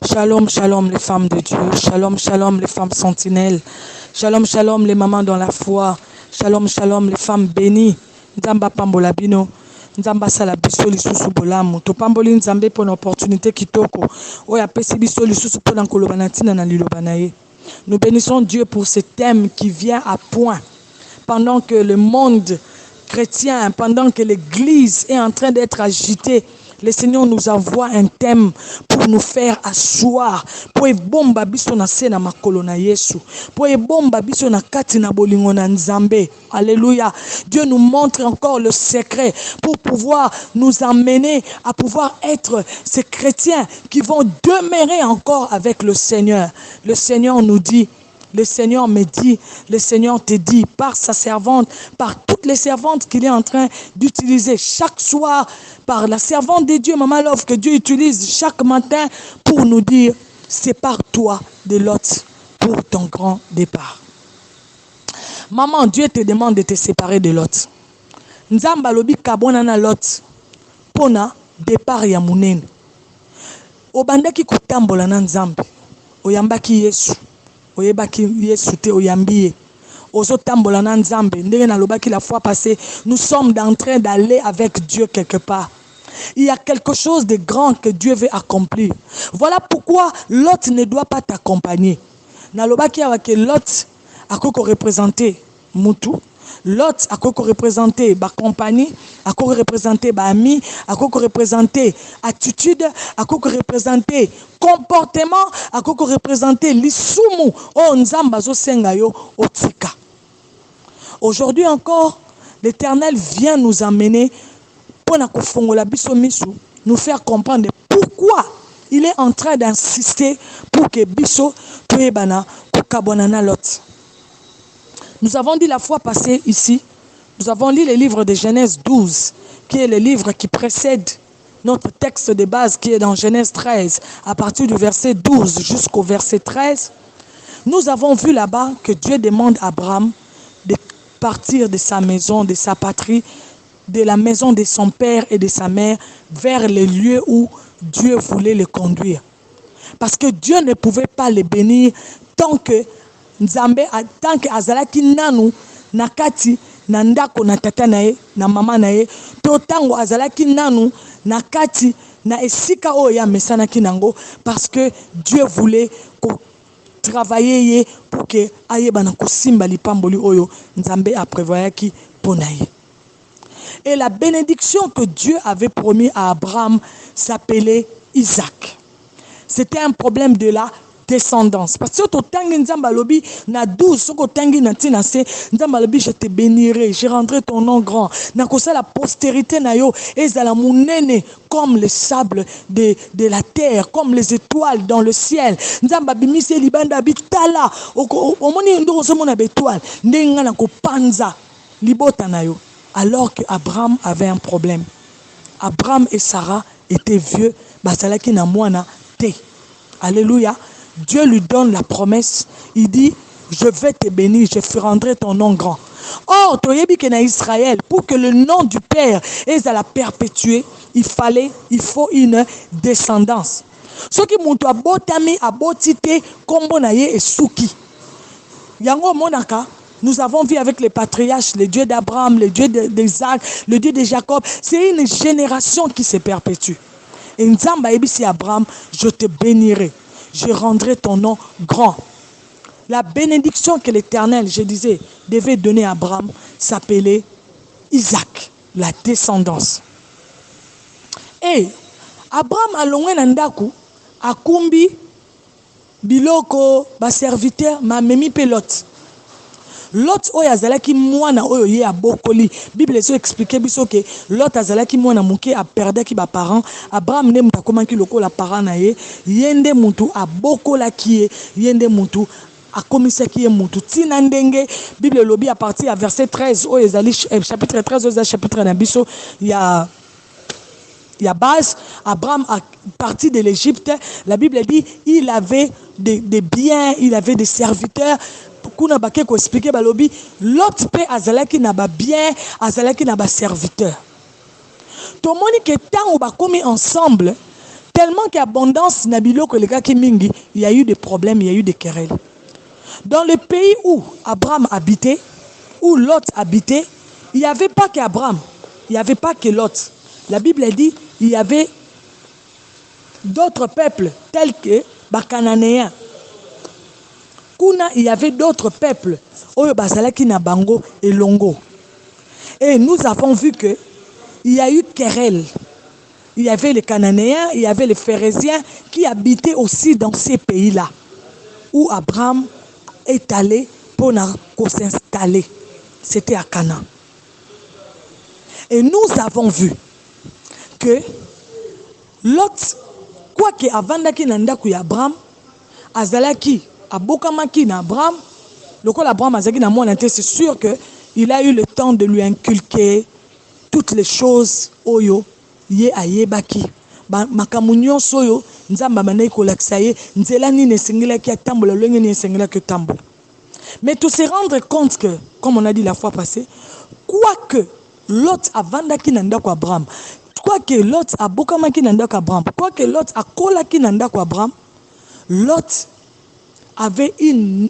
Shalom, shalom les femmes de Dieu. Shalom, shalom les femmes sentinelles. Shalom, shalom les mamans dans la foi. Shalom, shalom les femmes bénies. Nzamba pambola bino. Nzamba sala biso lisusu bolamu. To pamboli nzambe pour une opportunité kitoko. Oya pesi biso lisusu pour nkoloba na tina na liloba na ye. Nous bénissons Dieu pour ce thème qui vient à point. Pendant que le monde chrétien, pendant que l'église est en train d'être agitée, le Seigneur nous envoie un thème pour nous faire asseoir. Pour ebomba biso na se na makolo na Yesu. Pour ebomba biso na kati na bolingo na Nzambe. Alléluia. Dieu nous montre encore le secret pour pouvoir nous emmener à pouvoir être ces chrétiens qui vont demeurer encore avec le Seigneur. Le Seigneur nous dit, le Seigneur me dit, le Seigneur te dit, par sa servante, par toutes les servantes qu'il est en train d'utiliser chaque soir, par la servante de Dieu, Maman Love, que Dieu utilise chaque matin pour nous dire, sépare-toi de Lot pour ton grand départ. Maman, Dieu te demande de te séparer de Lot. Nzamba lobi kabona na Lot, pona départ ya munene. Obandaki kutambola na Nzambe, oyambaki Yesu. Oyebaki Yesu te oyambiye. Ozo tambola na Nzambe. Ndenge na lobaki la fois passée, nous sommes en train d'aller avec Dieu quelque part. Il y a quelque chose de grand que Dieu veut accomplir. Voilà pourquoi Lot ne doit pas t'accompagner. Na lobaki avec Lot a koko représenter mutu. Lot a koko représenter ba compagnie, a koko représenter ba ami, a koko représenter attitude, a koko représenter comportement, a koko représenter lisumu o nzamba zo senga yo otika. Aujourd'hui encore, l'Éternel vient nous amener pour na kofongola biso misu, nous faire comprendre pourquoi il est en train d'insister pour que biso toyebana kokabona na Lot. Nous avons dit la fois passée ici, nous avons lu le livre de Genèse 12, qui est le livre qui précède notre texte de base qui est dans Genèse 13, à partir du verset 12 jusqu'au verset 13. Nous avons vu là-bas que Dieu demande à Abraham de partir de sa maison, de sa patrie, de la maison de son père et de sa mère, vers les lieux où Dieu voulait le conduire. Parce que Dieu ne pouvait pas le bénir tant que Nzambe, tant que azalaki nanu nakati na ndako na tata na ye na mama na ye to tango azalaki nanu nakati na esika oya mesanaki nango, parce que Dieu voulait travailler ye pour que ayeba na kosimba lipamboli oyo Nzambe a prévoyaki pona ye. Et la bénédiction que Dieu avait promis à Abraham s'appelait Isaac. C'était un problème de la descendance. Parce que tu tangi Nzamba lobi na 12 soko tangi na tina se Nzamba lobi je te bénirai, je rendrai ton nom grand. Na kosa la postérité na yo ezala munene comme le sable de la terre, comme les étoiles dans le ciel. Nzamba bimise libanda bitala omoni ndo so mona bétoile ndenga na ko panza libota na yo. Alors que Abraham avait un problème. Abraham et Sarah étaient vieux, basalaki na mwana te. Alléluia. Dieu lui donne la promesse. Il dit, je vais te bénir, je rendrai ton nom grand. Or, toyebi ke na Israël, pour que le nom du Père est à la perpétuer, il faut une descendance. Ce qui monte à botami à botite, kombo na ye et souki. Yango monaka, nous avons vu avec les patriarches, le Dieu d'Abraham, le Dieu d'Isaac, le Dieu de Jacob. C'est une génération qui se perpétue. Et Nzamba ebisi Abraham, je te bénirai. Je rendrai ton nom grand. La bénédiction que l'Éternel, je disais, devait donner à Abraham s'appelait Isaac, la descendance. Et Abraham a longé nandaku, a kumbi, biloko, ba serviteur, ma memi pelot. Lot oyo azalaki mwana oyo ye abokoli. Bible so expliquer biso que Lot azalaki mwana muke a perdaki ba parents. Abraham ne muta komaki lokola parent na ye, yende mutu abokola ki yende mutu akomisaki ye mutu tina ndenge Bible lobi à partir à verset 13 oyo ezali chapitre 13 oyo chapitre na biso ya base. Abraham a parti de l'Égypte. La Bible dit il avait des biens, il avait des serviteurs. Kuna bake ko expliquer balobi Lot pe azalaki na ba bien, azalaki na ba serviteur. Tomoni que tant ou ba komi ensemble, tellement qu'il y a abondance nabilo que les gars qui mingi, il y a eu des problèmes, il y a eu des querelles. Dans le pays où Abraham habitait, où Lot habitait, il n'y avait pas qu'Abraham, il n'y avait pas que Lot. La Bible a dit il y avait d'autres peuples tels que les Cananéens. Kuna, il y avait d'autres peuples, Oyo Bazalaki na Bango et Longo. Et nous avons vu que il y a eu querelle. Il y avait les Cananéens, il y avait les Phérésiens qui habitaient aussi dans ces pays-là, où Abraham est allé pour s'installer. C'était à Canaan. Et nous avons vu que Lot, quoique avandaki na ndaku ya Abraham, azalaki abokamaki na Abraham, lokola Abraham azalaki na mwana te, c'est sûr que il a eu le temps de lui inculquer toutes les choses oyo ye ayebaki. Makambo nyonso oyo nzamba manai kolakisa ye nzela nini esengelaki atambola lolenge nini esengelaki otambola. Mais tu se rendre compte que, comme on a dit la fois passée, quoique Lot avandaki na ndako Abraham, quoique Lot abokamaki na ndako Abraham, quoique Lot akolaki na ndako Abraham, Lot avait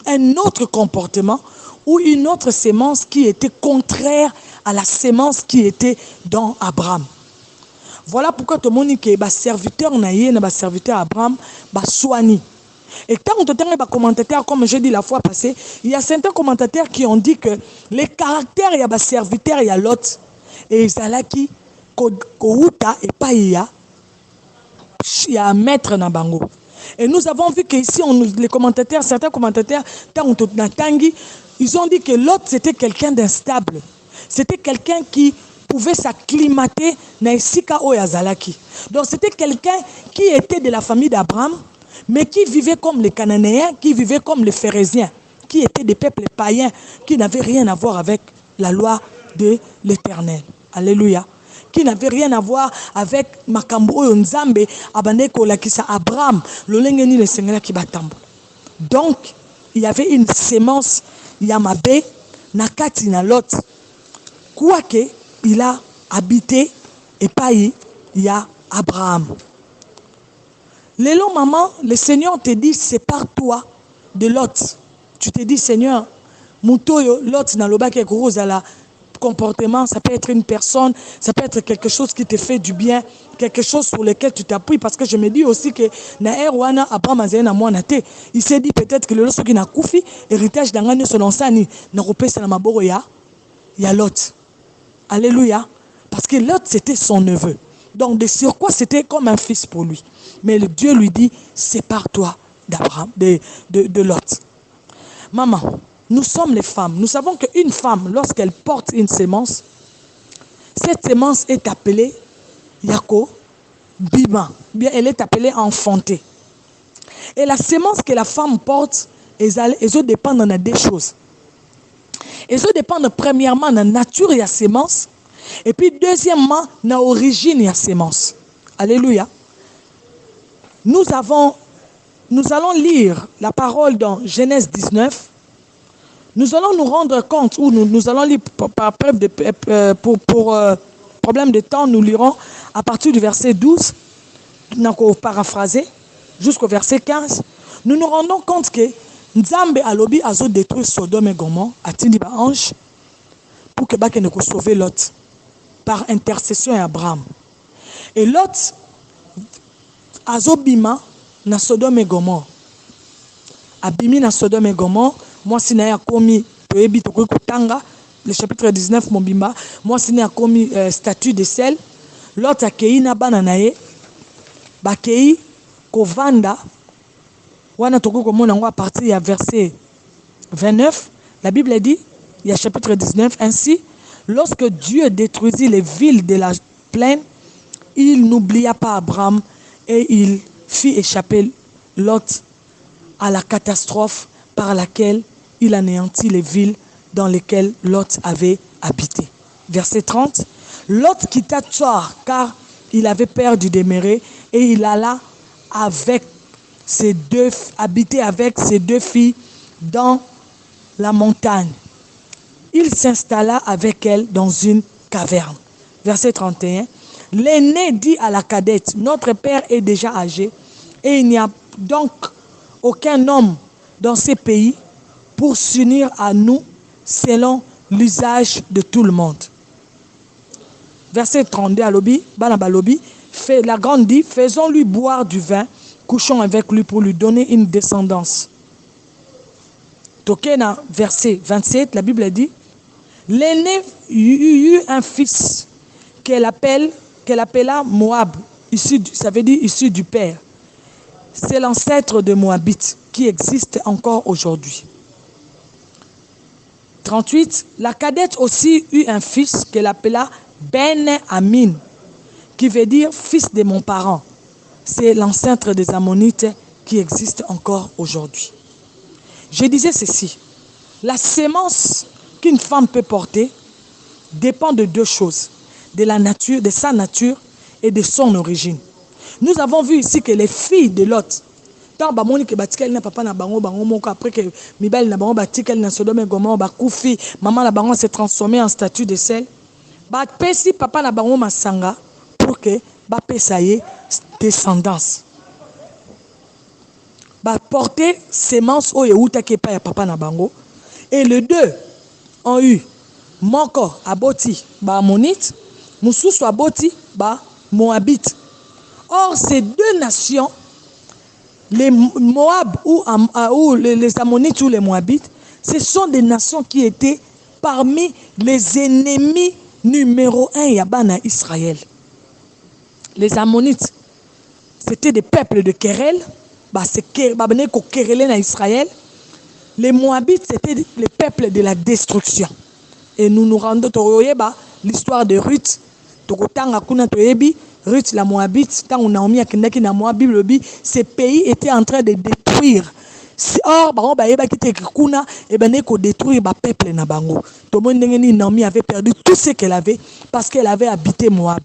un autre comportement ou une autre sémence qui était contraire à la sémence qui était dans Abraham. Voilà pourquoi tout le monde dit que les serviteurs na serviteur Abraham soigné. Et quand on entend les commentateurs, comme j'ai dit la fois passée, il y a certains commentateurs qui ont dit que les caractères il y a serviteurs il y a Lot et Zalaki Kouta et pas il y a maître na bango. Et nous avons vu qu'ici, les commentateurs, certains commentateurs, ils ont dit que Lot, c'était quelqu'un d'instable. C'était quelqu'un qui pouvait s'acclimater na isika oyazalaki. Donc c'était quelqu'un qui était de la famille d'Abraham, mais qui vivait comme les Cananéens, qui vivait comme les Phérésiens, qui étaient des peuples païens, qui n'avaient rien à voir avec la loi de l'Éternel. Alléluia. Qui n'avait rien à voir avec Makambo Nzambe, Abaneko Lakisa Abraham, Lolengeni le Seigneur qui batambo. Donc, il y avait une sémence Yamabe, Nakati na Lot. Quoique, il a habité et pas il y a Abraham. Lélo maman, le Seigneur te dit, sépare-toi de Lot. Tu te dis, Seigneur, Moutoyo, Lot na lobake kuruzala. Comportement, ça peut être une personne, ça peut être quelque chose qui te fait du bien, quelque chose sur lequel tu t'appuies, parce que je me dis aussi que il s'est dit peut-être que le lorsqu'il n'a koufi, héritage d'angane selon ça, ni n'a repé ça ma boroya, il y a Lot. Alléluia. Parce que Lot c'était son neveu. Donc de sur quoi c'était comme un fils pour lui. Mais le Dieu lui dit, sépare-toi d'Abraham, de Lot. Maman, nous sommes les femmes. Nous savons qu'une femme, lorsqu'elle porte une sémence, cette sémence est appelée Yako Bima. Bien, elle est appelée enfantée. Et la sémence que la femme porte, elle dépend de deux choses. Elle dépend premièrement de la nature de la sémence. Et puis deuxièmement, de l'origine de la sémence. Alléluia. Nous allons lire la parole dans Genèse 19. Nous allons nous rendre compte, ou nous allons lire pour problème de temps, nous lirons à partir du verset 12, nous allons paraphraser, jusqu'au verset 15. Nous nous rendons compte que Nzambe alobi azo détruire Sodome et Gomorrhe, atindi ba ange, pour que bake ne sauver Lot, par intercession d'Abraham. Et Lot azo bima na Sodome et Gomorrhe. Abimi na Sodome et Gomorrhe. Moi, si n'a commis, le chapitre 19, mon bimba, moi, si n'a commis statut de sel, l'autre a kei na bananaye, ba kei kovanda, wana toko komona à partir du verset 29, la Bible dit, il y a chapitre 19, ainsi, lorsque Dieu détruisit les villes de la plaine, il n'oublia pas Abraham et il fit échapper Lot à la catastrophe par laquelle il anéantit les villes dans lesquelles Lot avait habité. Verset 30. Lot quitta Tsoar car il avait peur du demeuré et il alla habiter avec ses deux filles dans la montagne. Il s'installa avec elles dans une caverne. Verset 31. L'aîné dit à la cadette, notre père est déjà âgé et il n'y a donc aucun homme dans ces pays pour s'unir à nous selon l'usage de tout le monde. Verset 32 à l'obi, Banaba Lobi, la grande dit, faisons-lui boire du vin, couchons avec lui pour lui donner une descendance. Tokena, verset 27, la Bible dit, l'aîné eut un fils qu'elle appela Moab, ça veut dire issu du père. C'est l'ancêtre de Moabite qui existe encore aujourd'hui. 38, la cadette aussi eut un fils qu'elle appela Ben Amin, qui veut dire fils de mon parent. C'est l'ancêtre des Ammonites qui existe encore aujourd'hui. Je disais ceci, la sémence qu'une femme peut porter dépend de deux choses, de la nature, de sa nature et de son origine. Nous avons vu ici que les filles de Lot, tant que batikeli na papa na bango moko après que mibali na bango batikeli na Sodome et Gomorrhe bakufi, maman na bango s'est transformée en statue de sel. Ba pesi papa na bango masanga pour que ba pesa ye descendance. Ba porter sémence o yeuta ke pa ya papa na bango et les deux ont eu moko aboti ba Ammonite, mususu aboti ba Moabite. Or ces deux nations, les Moab ou les Ammonites ou les Moabites, ce sont des nations qui étaient parmi les ennemis numéro 1 Yabana Israël. Les Ammonites, c'était des peuples de querelle, Israël. Les Moabites, c'était les peuples de la destruction. Et nous nous rendons à l'histoire de Ruth. Ruth la Moabite, ces pays étaient en train de détruire. Or, détruire le peuple na bango. Naomi avait perdu tout ce qu'elle avait parce qu'elle avait habité Moab.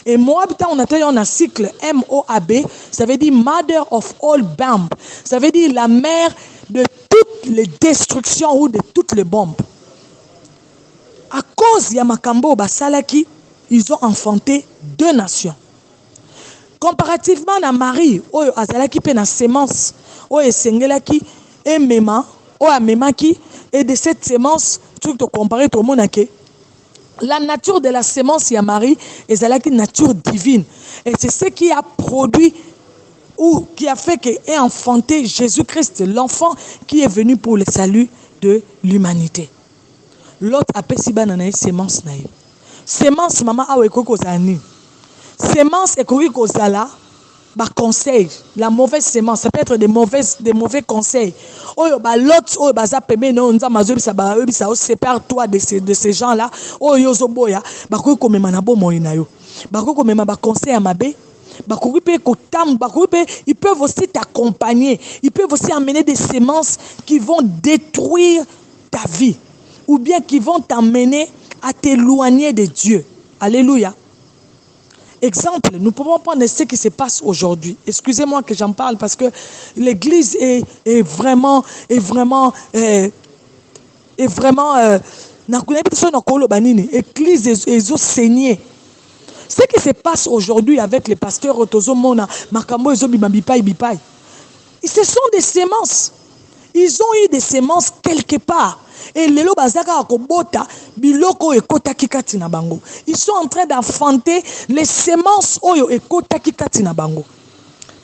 Et Moab, on a un cycle M-O-A-B, ça veut dire Mother of all bombs. Ça veut dire la mère de toutes les destructions ou de toutes les bombes. À cause de Yamakambo Basalaki, ils ont enfanté deux nations. Comparativement à Marie, oyo azalaki pe na sémence, oyo sengelaki et mema, oyo amemaki, et de cette sémence, tu te comparer tout le monde que la nature de la sémence ya Marie est une nature divine. Et c'est ce qui a produit ou qui a fait qu'est enfanté Jésus-Christ, l'enfant qui est venu pour le salut de l'humanité. L'autre a pesi banana sémence na ye. Sémence maman awe koko zani. Sémence et koko kozala ba conseil, la mauvaise sémence, ça peut être des mauvais conseils. Oyo ba l'autre oyo baza peme no nza mazobi sa ba obi sa sépare-toi de ces gens-là. Oyo zoboya ba koko mema na bomo na yo. Ba koko mema ba conseil à mabe. Ils peuvent aussi t'accompagner. Ils peuvent aussi amener des sémences qui vont détruire ta vie. Ou bien qui vont t'amener à t'éloigner de Dieu. Alléluia. Exemple, nous pouvons prendre ce qui se passe aujourd'hui. Excusez-moi que j'en parle parce que l'église est vraiment l'église est saignée. Ce qui se passe aujourd'hui avec les pasteurs Otozo Mona, Makambo Ezo Bipai, ce sont des sémences. Ils ont eu des sémences quelque part. Et lelo bazaka akobota biloko ekotaki kati na bango. Ils sont en train d'enfanter les sémences oyo ekotaki kati na bango.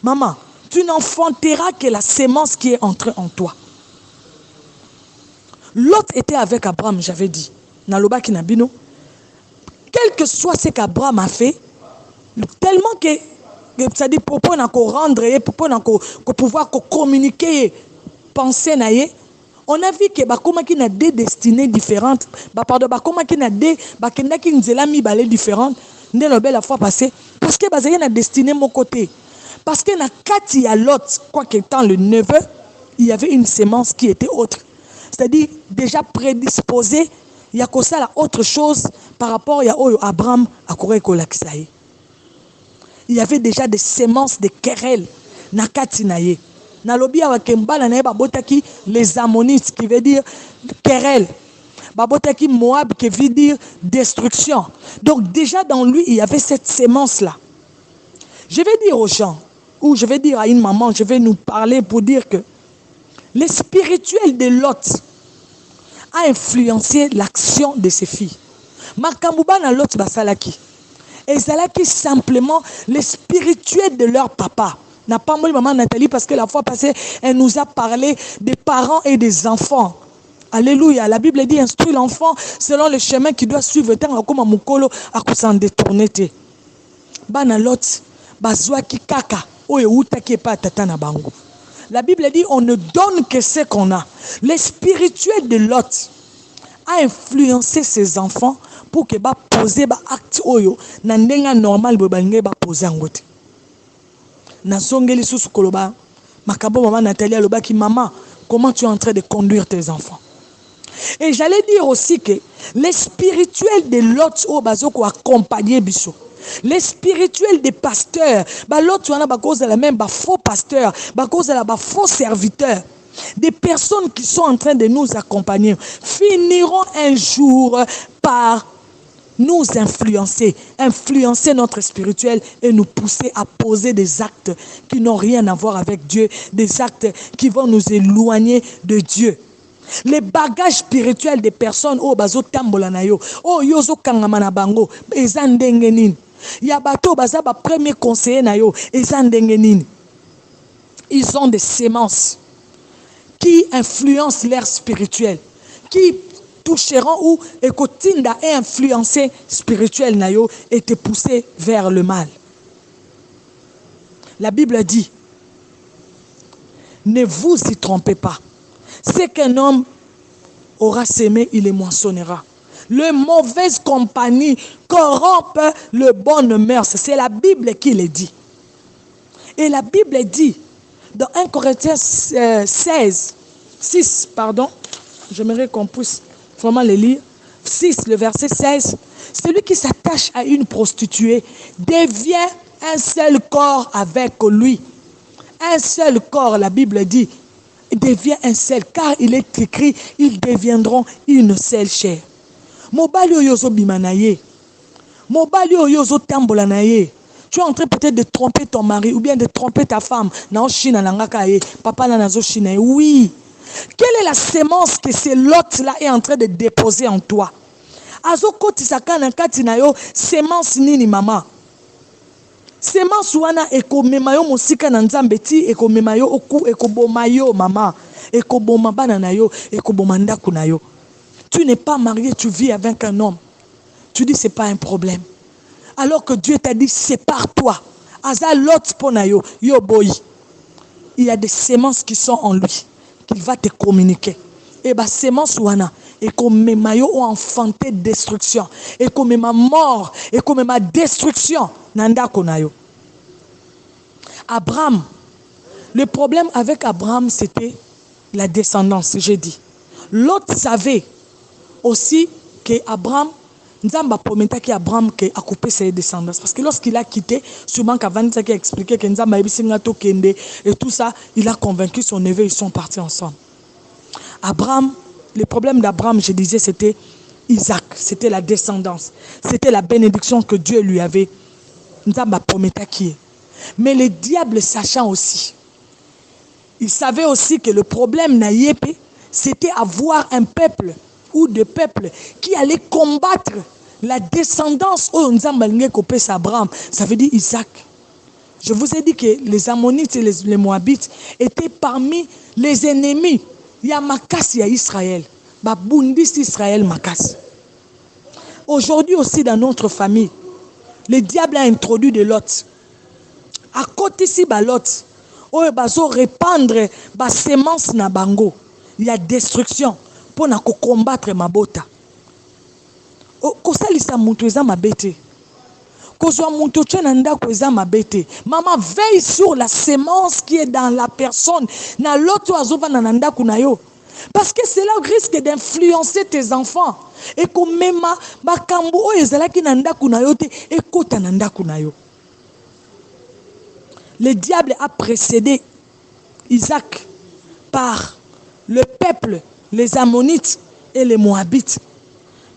Maman, tu n'enfanteras que la sémence qui est entrée en toi. L'autre était avec Abraham, j'avais dit. Naloba kinabino. Quel que soit ce qu'Abraham a fait, tellement que ça dit pour rendre, pour pouvoir communiquer, penser naie. On a vu que bakoma qui n'a des destinées différentes, bakoma qui n'a des bakenda qui nous a mis balais différentes, ne le la fois passée parce que bazaya n'a destiné mon côté. Parce que na kati à l'autre, quoi qu'étant le neveu, il y avait une sémence qui était autre. C'est-à-dire déjà prédisposée, il y a que ça la autre chose par rapport à Abraham à Koreko Laksaï. Il y avait déjà des sémences de querelles na kati naye. Nalobi awakemba na naye babotaki les Ammonites qui veut dire querelle. Babotaki Moab qui veut dire destruction. Donc déjà dans lui, il y avait cette sémence-là. Je vais dire aux gens, ou je vais dire à une maman, je vais nous parler pour dire que le spirituel de Lot a influencé l'action de ses filles. Makambuba na Lot basalaki. Et zalaki simplement le spirituel de leur papa. N'a pas moi maman Nathalie parce que la fois passée, elle nous a parlé des parents et des enfants. Alléluia. La Bible dit instruis l'enfant selon le chemin qu'il doit suivre. Tant comme mukolo a s'en détourner. Bana Lot bazwaki kaka oyo utaki pa tata na bango. La Bible dit on ne donne que ce qu'on a. Le spirituel de Lot a influencé ses enfants pour que ba poser ba acte oyo na ndenga normal bo bange ba poser ngote. Na songeli susu koloba makabo maman Nathalie alobaki maman comment tu es en train de conduire tes enfants. Et j'allais dire aussi que les spirituels de Lot o bazoko accompagner biso. Les spirituels des pasteurs, bah l'autre tu en as cause de la même bah faux pasteurs, bah cause de la bah faux serviteurs. Des personnes qui sont en train de nous accompagner finiront un jour par nous influencer notre spirituel et nous pousser à poser des actes qui n'ont rien à voir avec Dieu, des actes qui vont nous éloigner de Dieu. Les bagages spirituels des personnes, oh bazo tambola na yo, oh yozo kangama na bango, ezandenge nini. Yabato baza ba premier conseiller na yo, ezandenge nini. Ils ont des sémences qui influencent l'air spirituel, qui toucheront ou ekotinda et influencer spirituel na yo et te pousser vers le mal. La Bible dit, ne vous y trompez pas. Ce qu'un homme aura sémé, il les moissonnera. Le mauvaise compagnie corrompt le bonne mœurs. C'est la Bible qui le dit. Et la Bible dit, dans 1 Corinthiens 6, j'aimerais qu'on puisse vraiment le lire, 6, le verset 16, celui qui s'attache à une prostituée devient un seul corps avec lui. Un seul corps, la Bible dit, devient un seul, car il est écrit, ils deviendront une seule chair. Mobali oyozo bimanaye, mobali oyozo tambolanaye. Tu es en train peut-être de tromper ton mari ou bien de tromper ta femme. Papa nanazo chine. Oui. Quelle est la sémence que ce Lot-là est en train de déposer en toi? Azoko tisaka na kati na yo sémence nini mama? Sémence wana eko memayo mosika na nzambe ti eko memayo oku eko bomayo mama. Eko boma bana na yo, eko bomanda kuna yo. Tu n'es pas marié, tu vis avec un homme. Tu dis c'est pas un problème. Alors que Dieu t'a dit sépare-toi. Aza Lot ponayo yo boy. Il y a des sémences qui sont en lui qu'il va te communiquer. Et bah sémence wana et comme mes maillots ont enfanté destruction et comme ma mort et comme ma destruction nanda konayo. Abraham, le problème avec Abraham c'était la descendance, j'ai dit. L'autre savait aussi que Abraham Nzamba prometa que Abraham a coupé ses descendants parce que lorsqu'il a quitté, sûrement qu'Avanisa qui a expliqué que Nzamba kende et tout ça, il a convaincu son neveu, ils sont partis ensemble. Abraham, le problème d'Abraham, je disais, c'était Isaac, c'était la descendance, c'était la bénédiction que Dieu lui avait. Nzamba prometa qui est. Mais le diable sachant aussi, il savait aussi que le problème naïepe, c'était avoir un peuple ou des peuples qui allaient combattre la descendance Abraham. Ça veut dire Isaac. Je vous ai dit que les Ammonites et les Moabites étaient parmi les ennemis. Il y a Makas, il y a Israël. Babundis Israël Makas. Aujourd'hui aussi dans notre famille, le diable a introduit de Lot. À côté si Lot, il va répandre la sémence na bango. Il y a destruction. Pour combattre ma bota. Kosalisa mutu eza mabete. Kozwa mutu tchenanda eza mabete. Maman veille sur la sémence qui est dans la personne. Na l'autre azova nananda kunayo. Parce que cela risque d'influencer tes enfants. Et comme même makambo o ezala ki nanda kunayo te ekota nanda kunayo. Le diable a précédé Isaac par le peuple, les Ammonites et les Moabites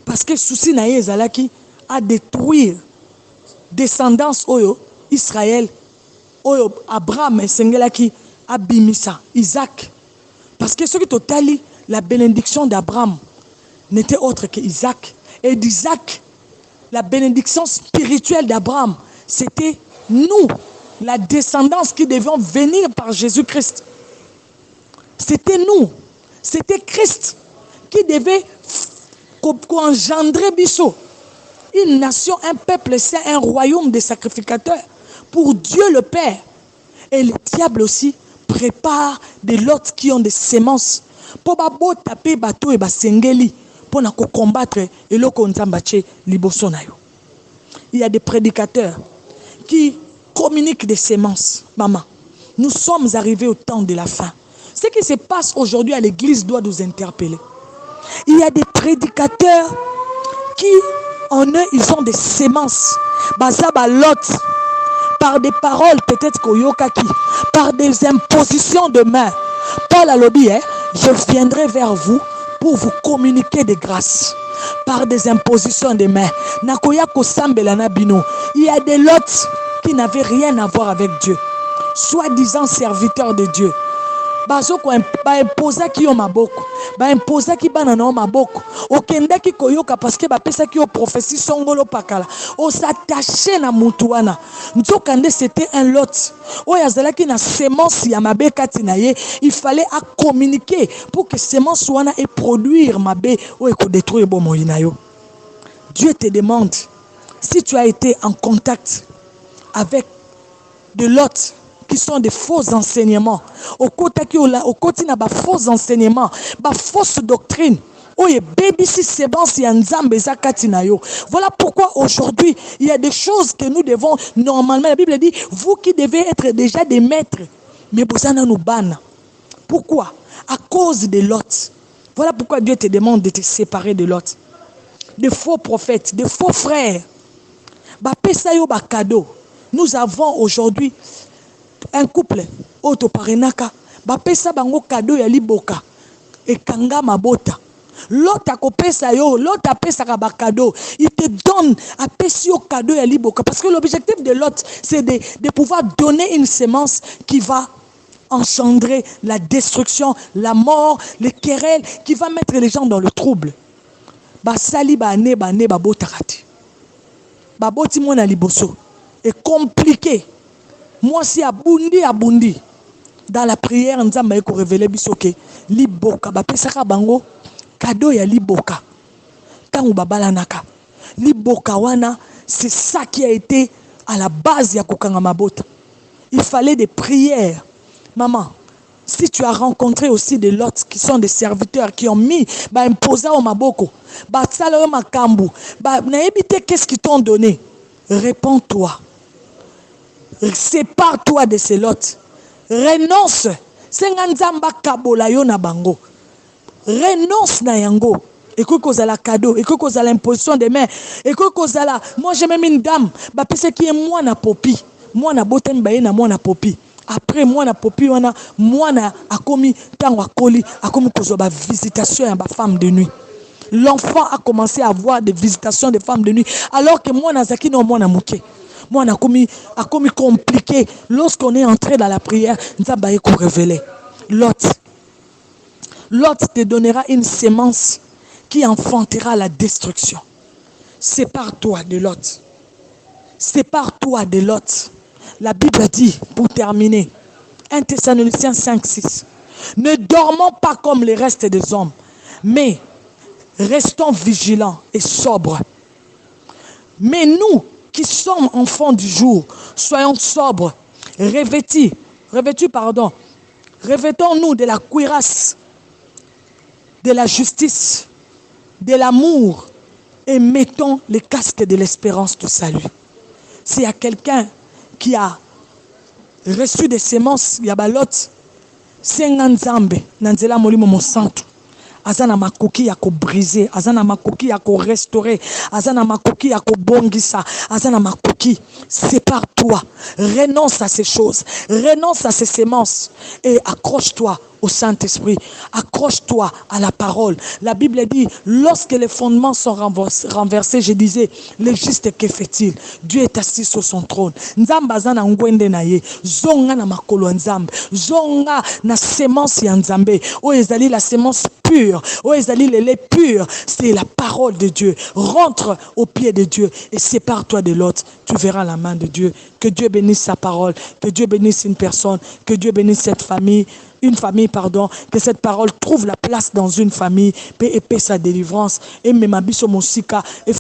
Parce que souci na ye ezalaki à détruire descendance oyo Israël oyo Abraham esengelaki abimisa Isaac. Parce que ce qui totali la bénédiction d'Abraham n'était autre que Isaac. Et d'Isaac, la bénédiction spirituelle d'Abraham, c'était nous, la descendance qui devions venir par Jésus-Christ. C'était nous. C'était Christ qui devait engendrer Bissot. Une nation, un peuple, c'est un royaume de sacrificateurs pour Dieu le Père. Et le diable aussi prépare des lots qui ont des semences pour taper bateau et basengeli pour combattre et le konzambache liboso na yo. Il y a des prédicateurs qui communiquent des semences. Maman, nous sommes arrivés au temps de la fin. Ce qui se passe aujourd'hui à l'église doit nous interpeller. Il y a des prédicateurs qui, en eux, ils ont des semences. Bazaba lot, par des paroles peut-être koyokaki, par des impositions de main. Paul a lobby, je viendrai vers vous pour vous communiquer des grâces. Par des impositions de main. Nakoya kosambela na bino. Il y a des lots qui n'avaient rien à voir avec Dieu. Soi-disant serviteurs de Dieu. Bazoko ba imposa ki yo maboko. Ba imposa ki banana o maboko. Okenda ki koyoka parce que ba pesa ki yo prophétie songolo pakala. O s'attacher na mutuana. Nzokande c'était un lot. O yazala ki na semence ya mabe kati na ye, il fallait à communiquer pour que semence wana et produire mabe o eko détruire bomo ina yo. Dieu te demande si tu as été en contact avec de lots qui sont des faux enseignements. Au côté na ba faux enseignements, ba fausse doctrine. Oye baby si c'est bon si nzambe zakati na yo. Voilà pourquoi aujourd'hui il y a des choses que nous devons normalement. La Bible dit vous qui devez être déjà des maîtres, mais bosana nous banne. Pourquoi? À cause de Lot. Voilà pourquoi Dieu te demande de te séparer de Lot. Des faux prophètes, des faux frères. Ba pesa yo ba cadeau. Nous avons aujourd'hui un couple autoparenaka ba pesa bango cadeau ya liboka et kanga mabota. L'autre a kopesa yo, l'autre a pesa ba cadeau. Il te donne a pesi yo cadeau ya liboka parce que l'objectif de l'autre c'est de pouvoir donner une semence qui va engendrer la destruction, la mort, les querelles, qui va mettre les gens dans le trouble. Ba sali ba ne ba botarati. Ba boti mona liboso est compliqué. Moi si abundi dans la prière nzamba eko révéler bisoke liboka ba pesaka bango cadeau ya liboka tangu babalanaka liboka wana c'est ça qui a été à la base ya kokanga mabota. Il fallait des prières. Maman, si tu as rencontré aussi des lots qui sont des serviteurs qui ont mis ba imposa au maboko ba tsala yo makambu ba na ebité qu'est-ce qu'ils t'ont donné, réponds-toi. Sépare-toi de ces lots. Renonce. Senganzamba kabola yo na bango. Renonce na yango. Et que cause la cadeau. Et que cause l'imposition des mains. Et que cause la. Moi j'ai même une dame. Bah pese qui est moi na popi. Moi na boten baye na moi na popi. Après moi na popi wana moi na akomi tango akoli akomi kozo ba visitation ya ba femme de nuit. L'enfant a commencé à avoir des visitations de femmes de nuit alors que moi na zaki no moi na muke. Moi, on a commis compliqué. Lorsqu'on est entré dans la prière, nous avons révélé. Lot te donnera une semence qui enfantera la destruction. Sépare-toi de Lot. Sépare-toi de Lot. La Bible dit, pour terminer, 1 Thessaloniciens 5:6. Ne dormons pas comme les restes des hommes, mais restons vigilants et sobres. Mais nous, qui sommes enfants du jour, soyons sobres, revêtons-nous de la cuirasse, de la justice, de l'amour et mettons les casques de l'espérance du salut. S'il y a quelqu'un qui a reçu des semences, il y a balot, c'est Nzambe, Nanzela Molimo Monsanto, azana makoki ya ko briser, azana makoki ya ko restaurer, azana makoki ya ko bongisa, azana makoki. Sépare-toi, renonce à ces choses, renonce à ces sémences et accroche-toi au Saint-Esprit, accroche-toi à la parole. La Bible dit, lorsque les fondements sont renversés, je disais, le juste, que fait-il? Dieu est assis sur son trône. Nzamba zana ngwende na ye, zonga na makolo nzambe, zonga na sémence ya nzambe, o ezali la sémence pure, o ezali le lait pur, c'est la parole de Dieu. Rentre au pied de Dieu et sépare-toi de l'autre, tu verras la main de Dieu. Que Dieu bénisse sa parole, que Dieu bénisse une personne, que Dieu bénisse cette famille, que cette parole trouve la place dans une famille, paix et paix sa délivrance, et même abisso mosika, et